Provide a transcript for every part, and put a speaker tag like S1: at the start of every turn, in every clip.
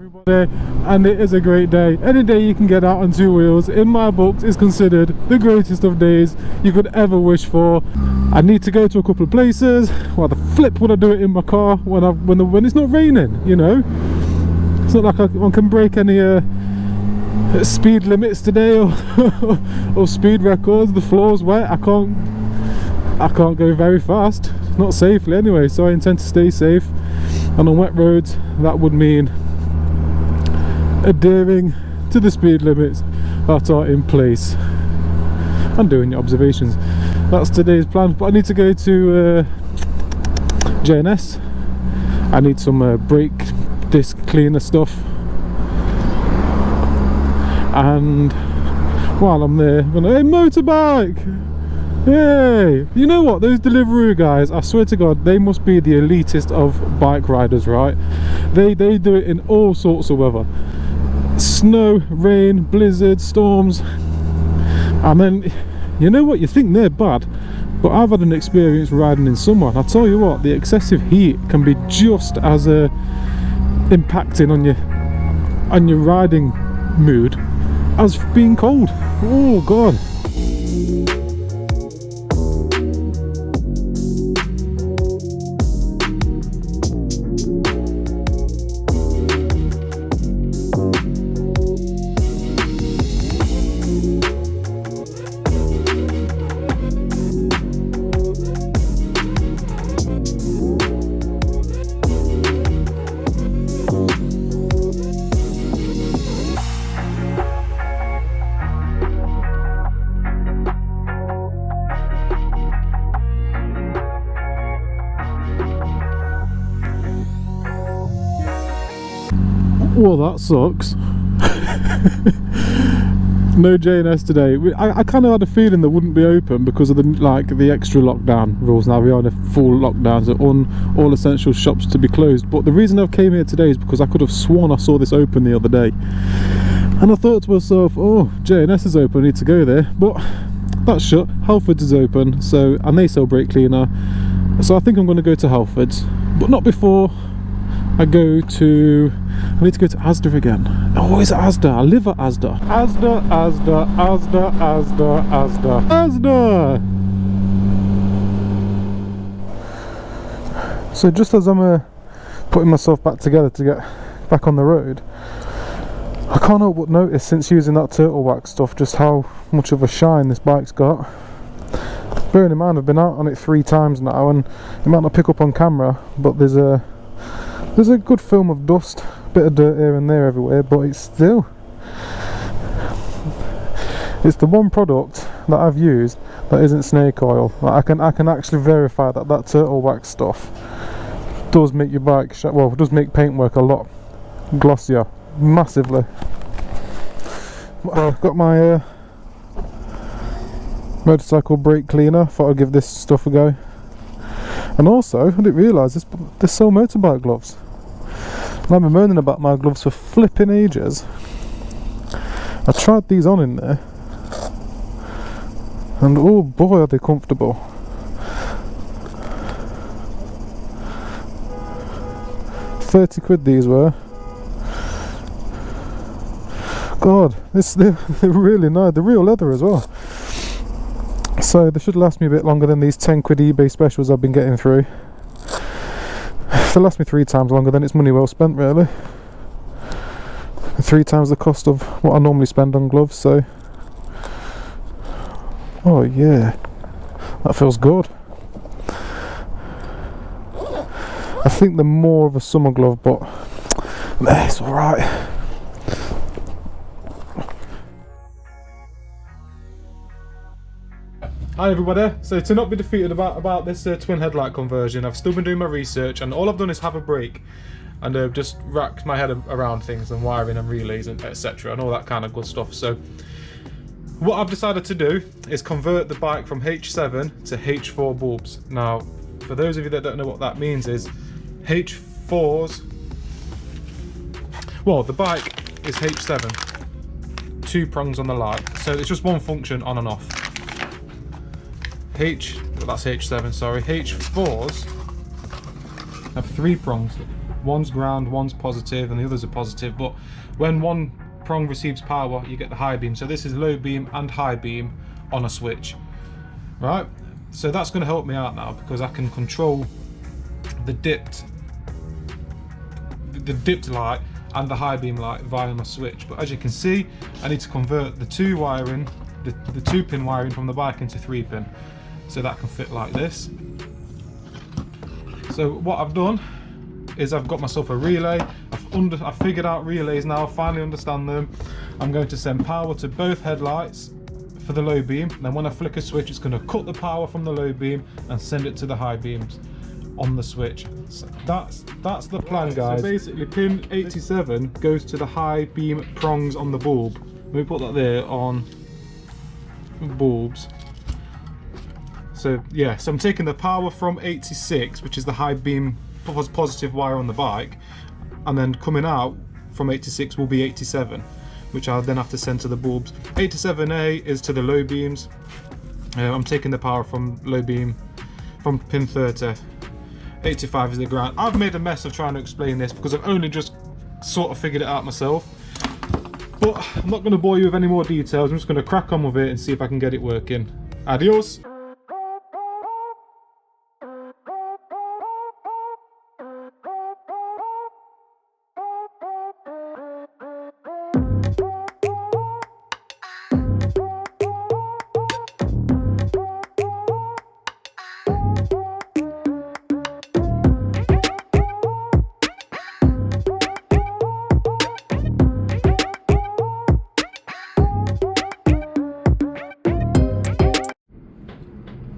S1: everybody, and it is a great day. Any day you can get out on two wheels, in my books, is considered the greatest of days you could ever wish for. I need to go to a couple of places. Why the flip would I do it in my car when it's not raining, you know? It's not like I can break any speed limits today or speed records. The floor's wet. I can't go very fast, not safely anyway, so I intend to stay safe. And on wet roads, that would mean adhering to the speed limits that are in place and doing your observations. That's today's plan. But I need to go to J&S. I need some brake disc cleaner stuff, and while I'm there, I'm gonna, hey, motorbike! Yay! You know what, those Deliveroo guys, I swear to God, they must be the elitist of bike riders, right? They do it in all sorts of weather. Snow, rain, blizzard, storms. And then, you know what, you think they're bad, but I've had an experience riding in summer, and I tell you what, the excessive heat can be just as impacting on your riding mood as being cold. Oh God. Well, that sucks. No J&S today. I kind of had a feeling they wouldn't be open because of the extra lockdown rules. Now we are in a full lockdown, so on all essential shops to be closed. But the reason I came here today is because I could have sworn I saw this open the other day, and I thought to myself, oh, J&S is open, I need to go there. But that's shut. Halfords is open, so, and they sell brake cleaner, so I think I'm going to go to Halfords, but not before I need to go to Asda again. Oh, it's Asda. I live at Asda. Asda. So just as I'm putting myself back together to get back on the road, I can't help but notice, since using that turtle wax stuff, just how much of a shine this bike's got. Bearing in mind I've been out on it 3 times now, and it might not pick up on camera, but there's a good film of dust, bit of dirt here and there everywhere, but it's the one product that I've used that isn't snake oil. Like, I can actually verify that turtle wax stuff does make your bike does make paintwork a lot glossier, massively. I've got my motorcycle brake cleaner. Thought I'd give this stuff a go. And also, I didn't realise they sell motorbike gloves. I've been moaning about my gloves for flipping ages. I tried these on in there, and oh boy are they comfortable. £30 these were. God, they're really nice. They're real leather as well. So they should last me a bit longer than these £10 eBay specials I've been getting through. If they last me 3 times longer, then it's money well spent, really. 3 times the cost of what I normally spend on gloves, so... Oh yeah, that feels good. I think they're more of a summer glove, but it's alright. Hi everybody, so to not be defeated about this twin headlight conversion, I've still been doing my research, and all I've done is have a break and just racked my head around things and wiring and relays and etc and all that kind of good stuff. So what I've decided to do is convert the bike from H7 to H4 bulbs. Now for those of you that don't know what that means, is H4s, well, the bike is H7, 2 prongs on the light, so it's just one function, on and off. That's H7, sorry. H4s have 3 prongs. One's ground, one's positive, and the others are positive. But when one prong receives power, you get the high beam. So this is low beam and high beam on a switch, right? So that's going to help me out now, because I can control the dipped light and the high beam light via my switch. But as you can see, I need to convert the two wiring, the 2-pin wiring from the bike into 3-pin, so that can fit like this. So what I've done is I've got myself a relay. I've figured out relays now, finally understand them. I'm going to send power to both headlights for the low beam, and then when I flick a switch, it's going to cut the power from the low beam and send it to the high beams on the switch. So that's the plan, guys. So basically pin 87 goes to the high beam prongs on the bulb. Let me put that there on bulbs. So yeah, so I'm taking the power from 86, which is the high beam positive wire on the bike, and then coming out from 86 will be 87, which I'll then have to send to the bulbs. 87A is to the low beams. I'm taking the power from low beam from pin 30. 85 is the ground. I've made a mess of trying to explain this because I've only just sort of figured it out myself, but I'm not going to bore you with any more details. I'm just going to crack on with it and see if I can get it working. Adios.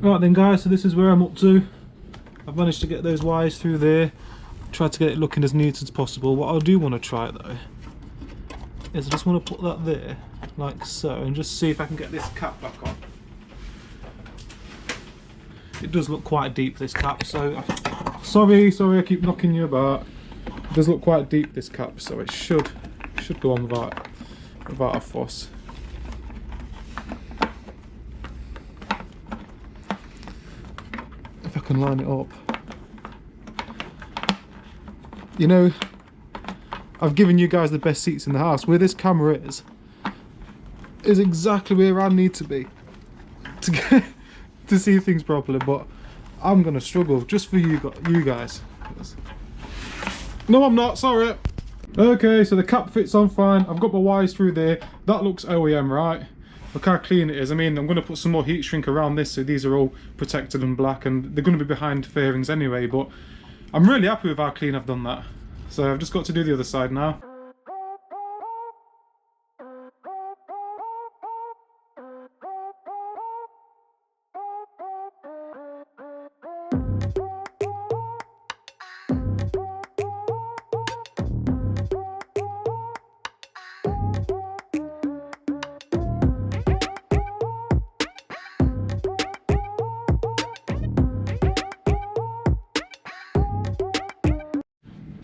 S1: Right then guys, so this is where I'm up to. I've managed to get those wires through there, tried to get it looking as neat as possible. What I do want to try though is I just want to put that there like so and just see if I can get this cap back on. It does look quite deep, this cap, so sorry I keep knocking you about. It does look quite deep, this cap, so it should go on without a fuss. If I can line it up. You know, I've given you guys the best seats in the house. Where this camera is exactly where I need to be to get to see things properly, but I'm gonna struggle just for you guys. No, I'm not, sorry. Okay, so the cap fits on fine. I've got my wires through there. That looks OEM, right? Look how clean it is. I mean, I'm going to put some more heat shrink around this so these are all protected and black, and they're going to be behind fairings anyway, but I'm really happy with how clean I've done that. So I've just got to do the other side now.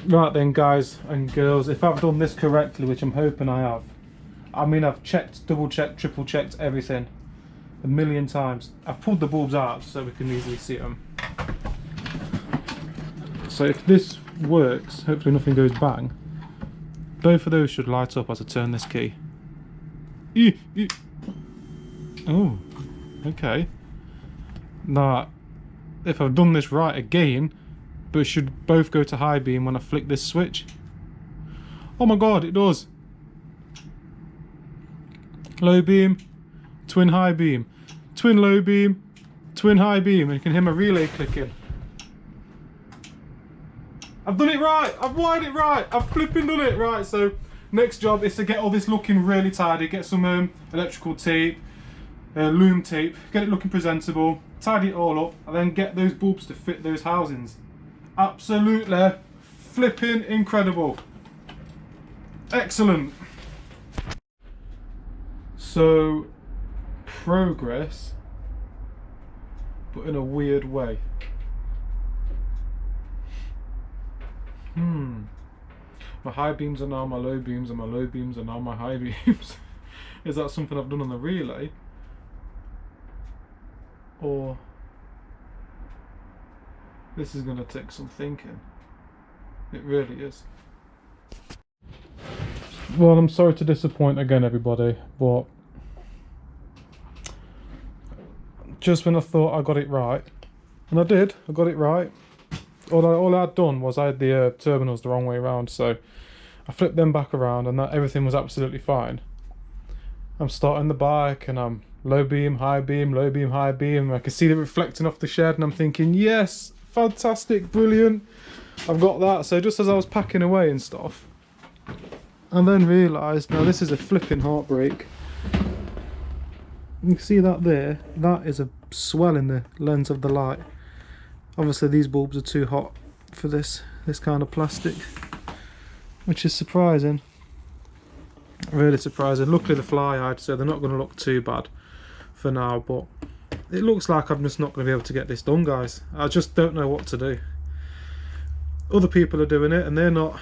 S1: Right then guys and girls, if I've done this correctly, which I'm hoping I have, I mean I've checked, double checked, triple checked everything a million times. I've pulled the bulbs out so we can easily see them. So if this works, hopefully nothing goes bang, both of those should light up as I turn this key. Oh, okay. Now, if I've done this right again, but it should both go to high beam when I flick this switch. Oh my god, it does. Low beam, twin high beam, twin low beam, twin high beam, and you can hear my relay clicking. I've done it right, I've wired it right, I've flipping done it right. So next job is to get all this looking really tidy, get some electrical tape, loom tape, get it looking presentable, tidy it all up, and then get those bulbs to fit those housings. Absolutely flipping incredible. Excellent. So, progress, but in a weird way. My high beams are now my low beams, and my low beams are now my high beams. Is that something I've done on the relay? Or this is going to take some thinking. It really is. Well, I'm sorry to disappoint again, everybody, but just when I thought I got it right, and I did, I got it right. All I'd done was I had the terminals the wrong way around, so I flipped them back around and everything was absolutely fine. I'm starting the bike and I'm low beam, high beam, low beam, high beam. I can see it reflecting off the shed and I'm thinking, yes, fantastic, brilliant. I've got that. So just as I was packing away and stuff, I then realised, now this is a flipping heartbreak. You can see that there, that is a swell in the lens of the light. Obviously these bulbs are too hot for this kind of plastic, which is surprising. Really surprising. Luckily the fly eyed, so they're not going to look too bad for now, but it looks like I'm just not going to be able to get this done, guys. I just don't know what to do. Other people are doing it and they're not,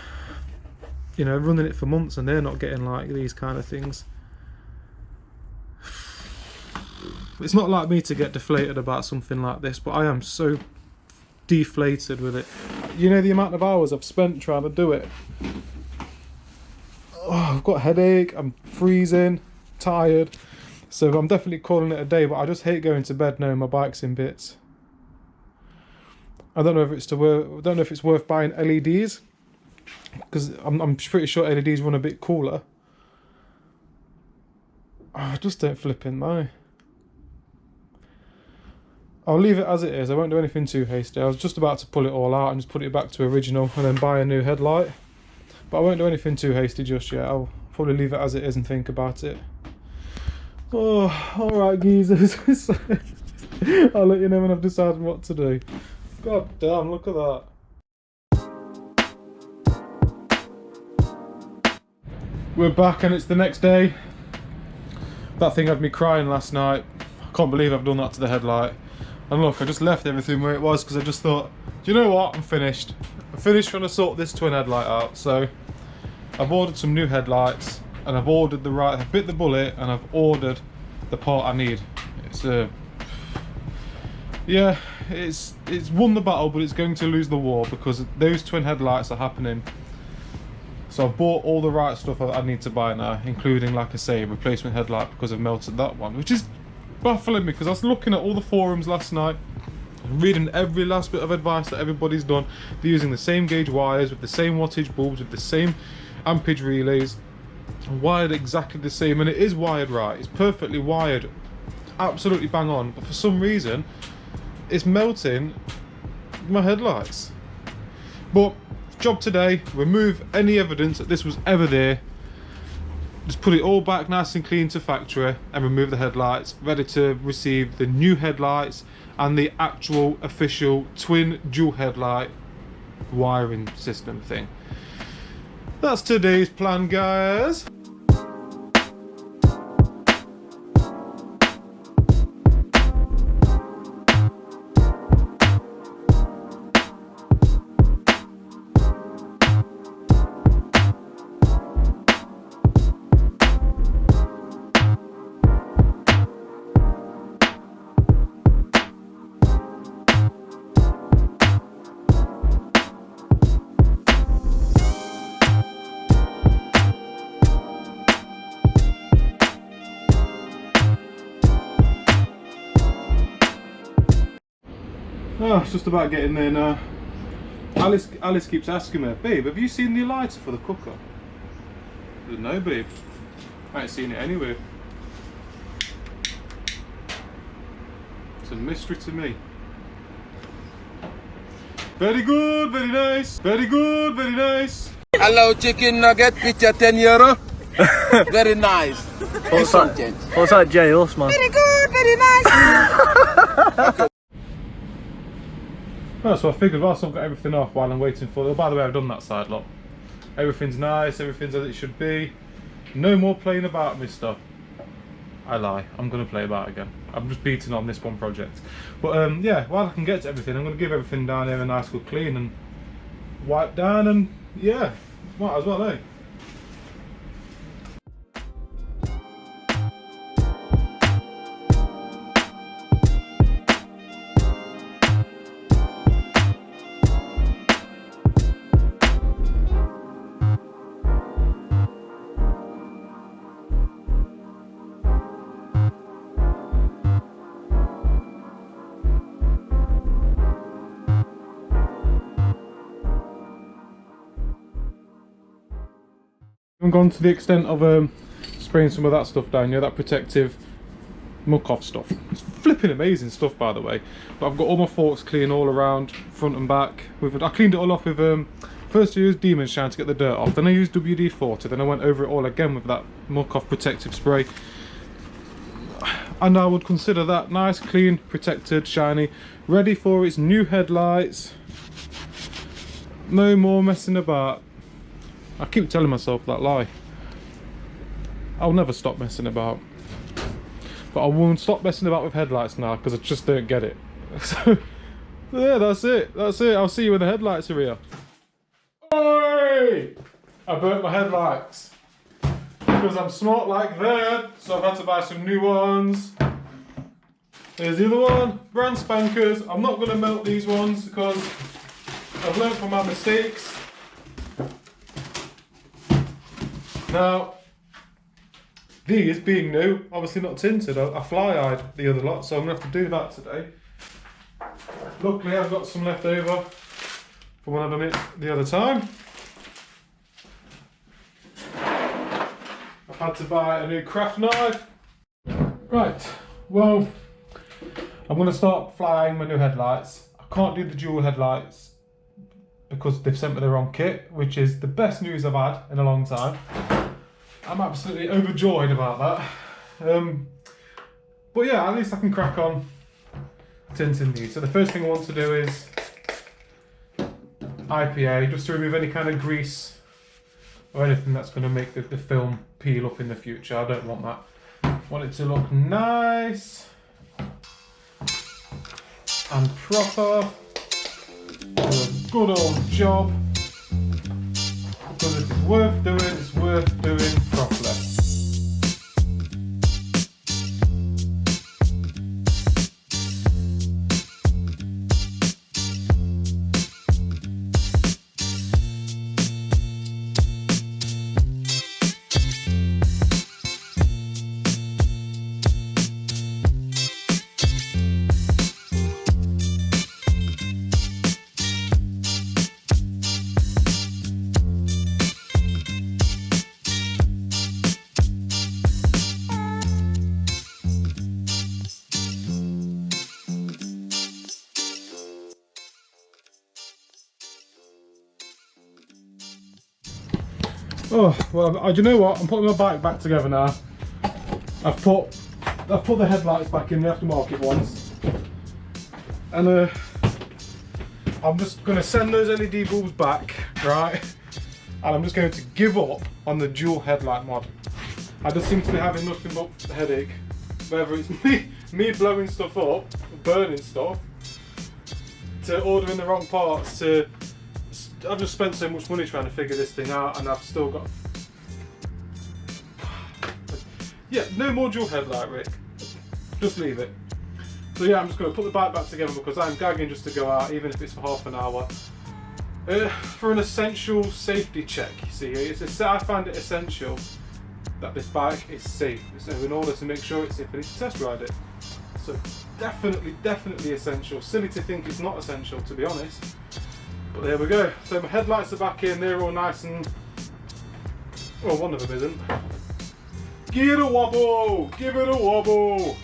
S1: you know, running it for months and they're not getting like these kind of things. It's not like me to get deflated about something like this, but I am so deflated with it. You know the amount of hours I've spent trying to do it. Oh, I've got a headache, I'm freezing, tired, so I'm definitely calling it a day, but I just hate going to bed knowing my bike's in bits. I don't know if it's worth buying LEDs, because I'm pretty sure LEDs run a bit cooler. Oh, I just don't flipping know. I'll leave it as it is. I won't do anything too hasty. I was just about to pull it all out and just put it back to original and then buy a new headlight. But I won't do anything too hasty just yet. I'll probably leave it as it is and think about it. Oh, alright geezers. I'll let you know when I've decided what to do. God damn, look at that. We're back and it's the next day. That thing had me crying last night. I can't believe I've done that to the headlight. And look, I just left everything where it was because I just thought, do you know what, I'm finished. I'm finished trying to sort this twin headlight out. So I've ordered some new headlights and I've ordered I've bit the bullet and I've ordered the part I need. It's yeah, it's won the battle, but it's going to lose the war because those twin headlights are happening. So I've bought all the right stuff I need to buy now, including, like I say, a replacement headlight because I've melted that one, which is baffling me because I was looking at all the forums last night, reading every last bit of advice that everybody's done. They're using the same gauge wires with the same wattage bulbs with the same ampage relays, wired exactly the same, and it is wired right. It's perfectly wired, absolutely bang on, but for some reason it's melting my headlights. But job today, remove any evidence that this was ever there. Just put it all back nice and clean to factory and remove the headlights, ready to receive the new headlights and the actual official twin dual headlight wiring system thing. That's today's plan, guys. Oh, it's just about getting there now. Alice keeps asking me, babe, have you seen the lighter for the cooker? I said, no, babe. I ain't seen it anywhere. It's a mystery to me. Very good, very nice. Very good, very nice.
S2: Hello, chicken nugget, picture €10. Very nice.
S3: What's that J-Us, man?
S2: Very good, very nice.
S1: Oh, so I figured whilst I've got everything off while I'm waiting for it. Oh, by the way, I've done that side, look. Everything's nice, everything's as it should be. No more playing about, mister. I lie, I'm going to play about again. I'm just beating on this one project. But yeah, while I can get to everything, I'm going to give everything down here a nice good clean and wipe down, and yeah, might as well, eh? I've gone to the extent of spraying some of that stuff down, that protective muck off stuff. It's flipping amazing stuff, by the way. But I've got all my forks clean all around, front and back. I cleaned it all off with first I used Demon Shine to get the dirt off, then I used WD-40, then I went over it all again with that muck off protective spray. And I would consider that nice, clean, protected, shiny, ready for its new headlights. No more messing about. I keep telling myself that lie. I'll never stop messing about. But I won't stop messing about with headlights now because I just don't get it. So, yeah, that's it. That's it. I'll see you when the headlights are here. Oi! I burnt my headlights. Because I'm smart like that, so I've had to buy some new ones. There's the other one, brand spankers. I'm not going to melt these ones because I've learned from my mistakes. Now, these being new, obviously not tinted, I fly-eyed the other lot, so I'm going to have to do that today. Luckily I've got some left over from when I done it the other time. I've had to buy a new craft knife. Right, well, I'm going to start flying my new headlights. I can't do the dual headlights because they've sent me the wrong kit, which is the best news I've had in a long time. I'm absolutely overjoyed about that. But yeah, at least I can crack on tinting these. So the first thing I want to do is IPA, just to remove any kind of grease or anything that's going to make the film peel up in the future. I don't want that. I want it to look nice and proper. Do a good old job. Because if it's worth doing, it's worth doing properly. Oh, well, do you know what? I'm putting my bike back together now. I've put the headlights back in the aftermarket ones. And I'm just going to send those LED bulbs back, right? And I'm just going to give up on the dual headlight mod. I just seem to be having nothing but a headache. Whether it's me blowing stuff up, burning stuff, to ordering the wrong parts, to... I've just spent so much money trying to figure this thing out, and I've still got... Yeah, no more dual headlight, Rick. Just leave it. So yeah, I'm just going to put the bike back together because I'm gagging just to go out, even if it's for half an hour. For an essential safety check, you see. I find it essential that this bike is safe. So in order to make sure it's safe, I need to test ride it. So definitely essential. Silly to think it's not essential, to be honest. But there we go. So my headlights are back in, they're all nice and... Well, one of them isn't. Give it a wobble! Give it a wobble!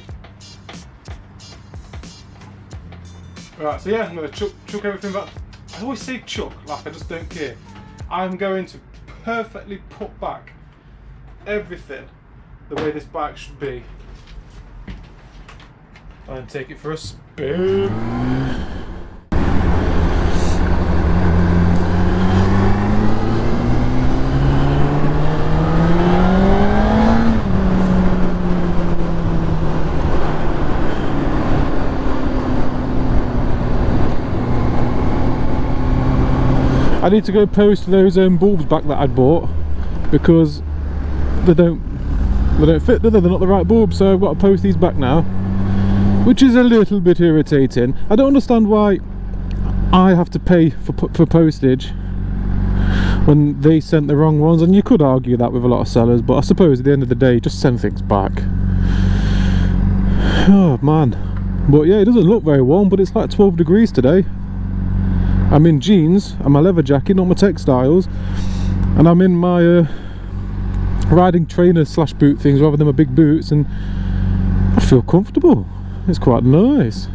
S1: Right, so yeah, I'm going to chuck everything back. I always say chuck, like I just don't care. I'm going to perfectly put back everything the way this bike should be. And take it for a spin. I need to go post those bulbs back that I'd bought because they don't fit, do they? They're not the right bulbs, so I've got to post these back now, which is a little bit irritating. I don't understand why I have to pay for postage when they sent the wrong ones, and you could argue that with a lot of sellers, but I suppose at the end of the day, just send things back. Oh man. But yeah, it doesn't look very warm, but it's like 12 degrees today. I'm in jeans and my leather jacket, not my textiles, and I'm in my riding trainers slash boot things rather than my big boots, and I feel comfortable. It's quite nice.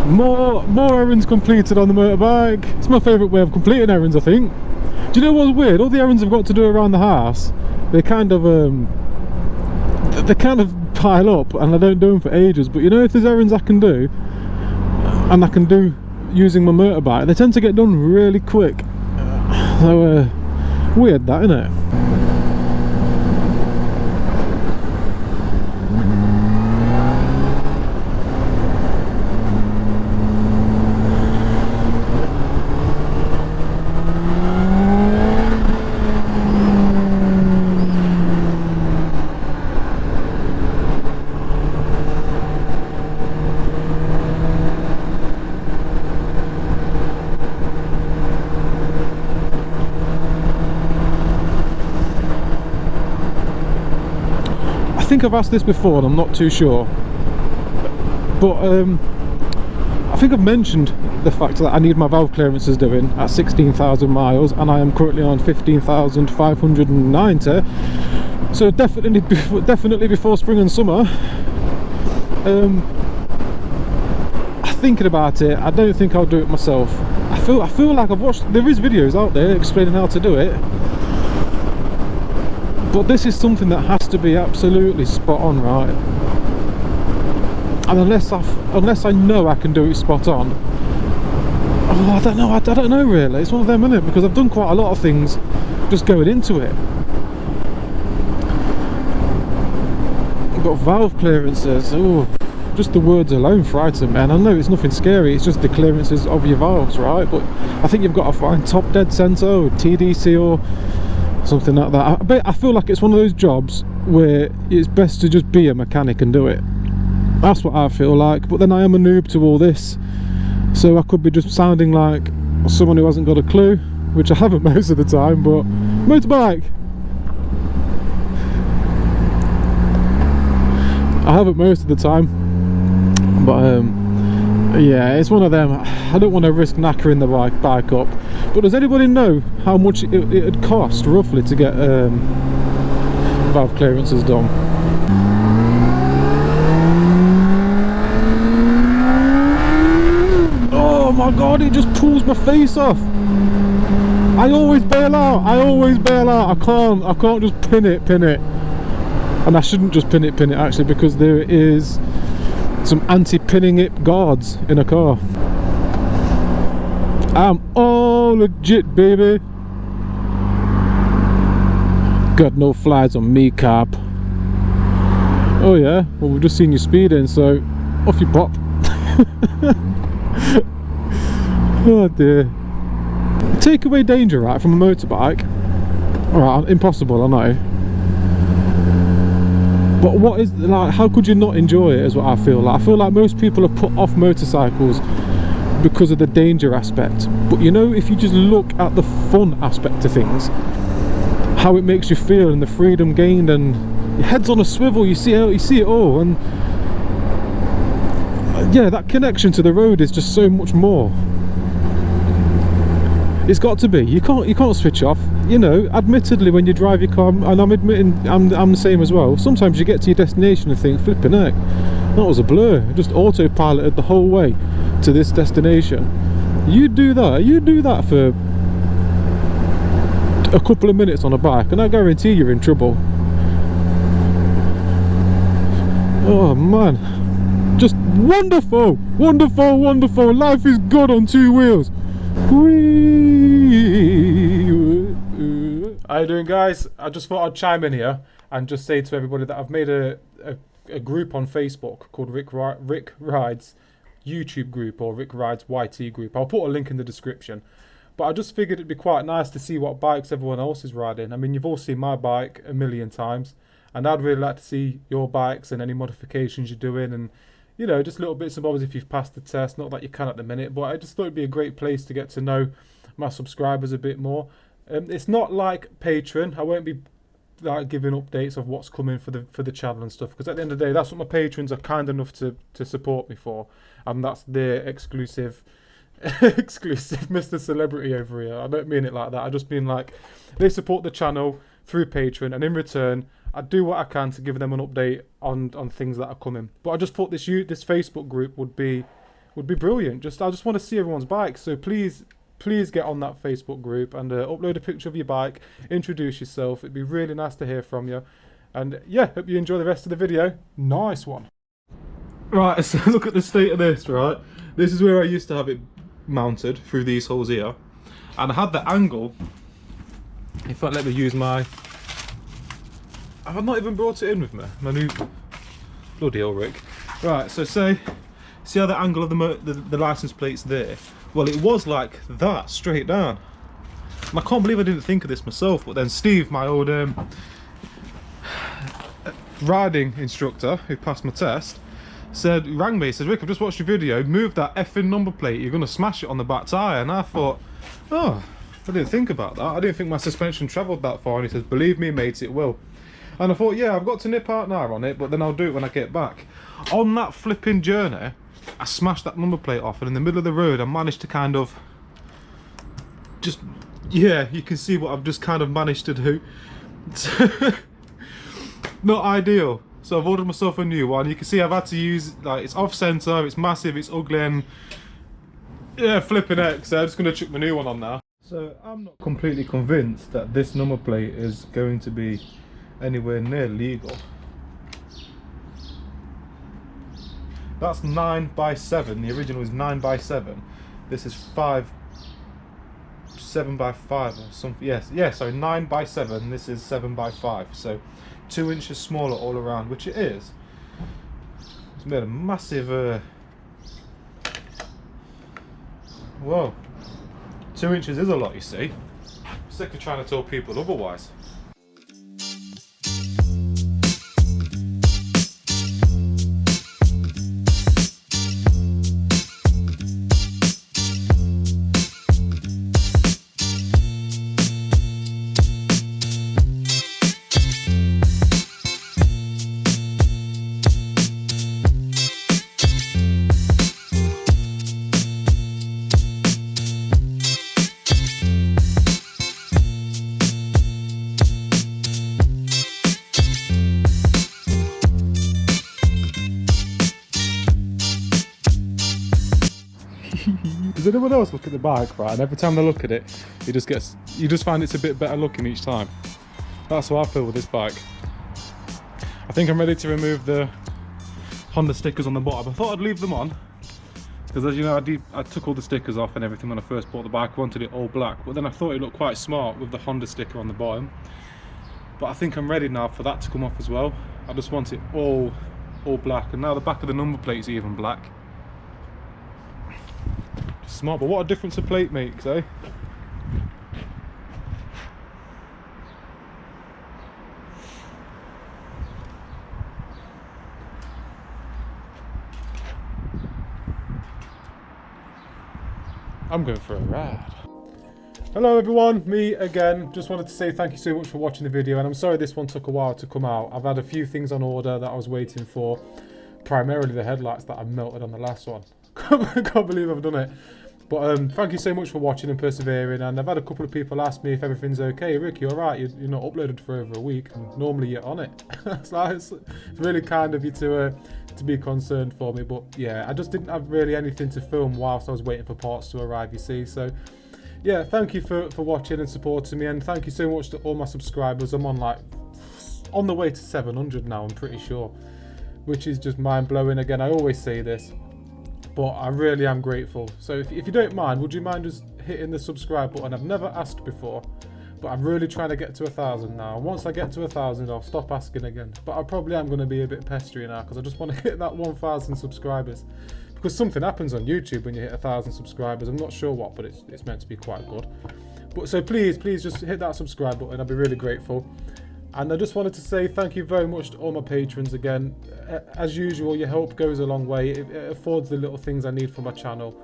S1: More errands completed on the motorbike. It's my favourite way of completing errands, I think. Do you know what's weird? All the errands I've got to do around the house, they kind of pile up, and I don't do them for ages. But you know, if there's errands I can do, and I can do using my motorbike, they tend to get done really quick. So weird that, isn't it? I think I've asked this before and I'm not too sure, but I think I've mentioned the fact that I need my valve clearances doing at 16,000 miles, and I am currently on 15,590, so definitely before spring and summer. Thinking about it, I don't think I'll do it myself. I feel like there is videos out there explaining how to do it, but this is something that has to be absolutely spot on, right? And unless I know I can do it spot on, oh, I don't know really. It's one of them, isn't it? Because I've done quite a lot of things just going into it. I've got valve clearances. Oh, just the words alone frighten me. And I know it's nothing scary, it's just the clearances of your valves, right? But I think you've got to find top dead center or TDC or something like that. I feel like it's one of those jobs where it's best to just be a mechanic and do it. That's what I feel like. But then I am a noob to all this, so I could be just sounding like someone who hasn't got a clue, which I haven't most of the time. But motorbike, I haven't most of the time. But yeah, it's one of them. I don't want to risk knackering the bike up. But does anybody know how much it'd cost roughly to get valve clearances done? Oh my god, it just pulls my face off. I always bail out. I can't just pin it. And I shouldn't just pin it actually, because there is some anti-pinning it guards in a car. I'm all legit, baby. Got no flies on me, cop. Oh yeah, well we've just seen you speeding, so off you pop. Oh dear. Take away danger, right, from a motorbike. Alright, impossible, I know. But what is, like, how could you not enjoy it, is what I feel like. I feel like most people are put off motorcycles because of the danger aspect. But you know, if you just look at the fun aspect of things, how it makes you feel and the freedom gained, and your head's on a swivel, you see it all, and yeah, that connection to the road is just so much more. It's got to be. You can't switch off. You know, admittedly, when you drive your car, and I'm admitting I'm the same as well, sometimes you get to your destination and think, flipping heck, that was a blur. I just autopiloted the whole way to this destination. You do that for a couple of minutes on a bike, and I guarantee you're in trouble. Oh man, just wonderful. Life is good on two wheels. How you doing, guys? I just thought I'd chime in here and just say to everybody that I've made a group on Facebook called Rick Rides YouTube group, or Rick Rides YT group. I'll put a link in the description. But I just figured it'd be quite nice to see what bikes everyone else is riding. I mean, you've all seen my bike a million times, and I'd really like to see your bikes and any modifications you're doing, and you know, just little bits and bobs if you've passed the test. Not that you can at the minute, but I just thought it'd be a great place to get to know my subscribers a bit more. It's not like Patreon. I won't be like giving updates of what's coming for the channel and stuff, because at the end of the day, that's what my patrons are kind enough to support me for, and that's their exclusive exclusive Mr. Celebrity over here. I don't mean it like that. I just mean like they support the channel through Patreon, and in return I do what I can to give them an update on things that are coming. But I just thought this Facebook group would be brilliant. I just want to see everyone's bikes. So please get on that Facebook group and upload a picture of your bike, introduce yourself. It'd be really nice to hear from you. And yeah, hope you enjoy the rest of the video. Nice one. Right, so look at the state of this, right? This is where I used to have it mounted through these holes here. And I had the angle. In fact, let me use my... I've not even brought it in with me. My new... Bloody hell, Rick. Right, so see how the angle of the license plate's there? Well, it was like that, straight down. And I can't believe I didn't think of this myself, but then Steve, my old riding instructor who passed my test, rang me, said, Rick, I've just watched your video, move that effing number plate, you're going to smash it on the back tyre. And I thought, oh, I didn't think about that. I didn't think my suspension travelled that far. And he says, believe me, mate, it will. And I thought, yeah, I've got to nip out now on it, but then I'll do it when I get back. On that flipping journey, I smashed that number plate off, and in the middle of the road I managed to kind of just, yeah, you can see what I've just kind of managed to do. Not ideal. So I've ordered myself a new one. You can see I've had to use, like, it's off centre, it's massive, it's ugly, and yeah, flipping heck. So I'm just going to chuck my new one on now. So I'm not completely convinced that this number plate is going to be anywhere near legal. That's 9x7. The original is 9x7. This is 7x5 or something. Yes, sorry, 9x7. This is 7x5. So 2 inches smaller all around, which it is. It's made a massive. Whoa, 2 inches is a lot, you see. I'm sick of trying to tell people otherwise. Does anyone else look at the bike, right? And every time they look at it, you just find it's a bit better looking each time. That's how I feel with this bike. I think I'm ready to remove the Honda stickers on the bottom. I thought I'd leave them on, because as you know, I took all the stickers off and everything when I first bought the bike. I wanted it all black, but then I thought it looked quite smart with the Honda sticker on the bottom. But I think I'm ready now for that to come off as well. I just want it all black, and now the back of the number plate is even black. Smart, but what a difference a plate makes, eh? I'm going for a ride. Hello everyone, me again. Just wanted to say thank you so much for watching the video, and I'm sorry this one took a while to come out. I've had a few things on order that I was waiting for, primarily the headlights that I melted on the last one. I can't believe I've done it. But thank you so much for watching and persevering, and I've had a couple of people ask me if everything's okay. Rick, you're right, you're not uploaded for over a week, and normally you're on it. So it's really kind of you to be concerned for me, but yeah, I just didn't have really anything to film whilst I was waiting for parts to arrive, you see. So yeah, thank you for watching and supporting me, and thank you so much to all my subscribers. I'm on the way to 700 now, I'm pretty sure, which is just mind-blowing. Again, I always say this, but I really am grateful. So if you don't mind, would you mind just hitting the subscribe button? I've never asked before, but I'm really trying to get to 1,000 now. Once I get to 1,000, I'll stop asking again. But I probably am going to be a bit pestery now, because I just want to hit that 1,000 subscribers. Because something happens on YouTube when you hit 1,000 subscribers. I'm not sure what, but it's meant to be quite good. But so please just hit that subscribe button. I'd be really grateful. And I just wanted to say thank you very much to all my patrons again. As usual, your help goes a long way. It affords the little things I need for my channel.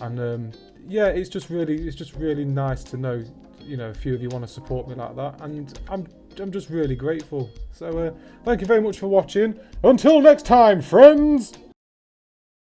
S1: And yeah, it's just really nice to know, you know, a few of you want to support me like that. And I'm just really grateful. So thank you very much for watching. Until next time, friends.